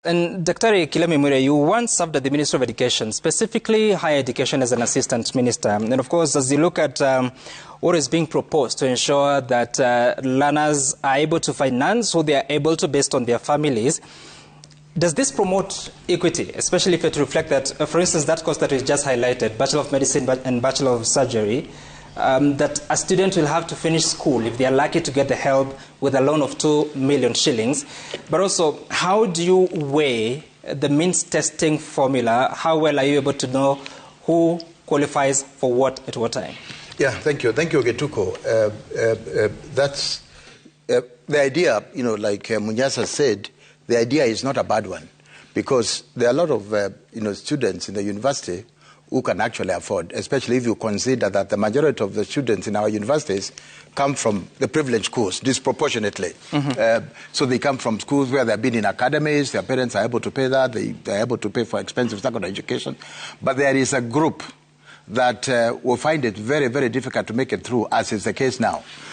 And Dr. Kilemi Mwiria, you once served at the Ministry of Education, specifically higher education as an assistant minister. And of course, as you look at what is being proposed to ensure that learners are able to finance who they are able to based on their families, does this promote equity, especially if it reflects that, for instance, that course that is just highlighted, Bachelor of Medicine and Bachelor of Surgery, that a student will have to finish school if they are lucky to get the help with a loan of 2 million shillings. But also, how do you weigh the means testing formula? How well are you able to know who qualifies for what at what time? Yeah, thank you. Thank you, Getuko. That's the idea, like Munyasa said, the idea is not a bad one because there are a lot of, students in the university who can actually afford, especially if you consider that the majority of the students in our universities come from the privileged schools disproportionately. So they come from schools where they've been in academies, their parents are able to pay that, they're able to pay for expensive secondary education. But there is a group that will find it very, very difficult to make it through, as is the case now.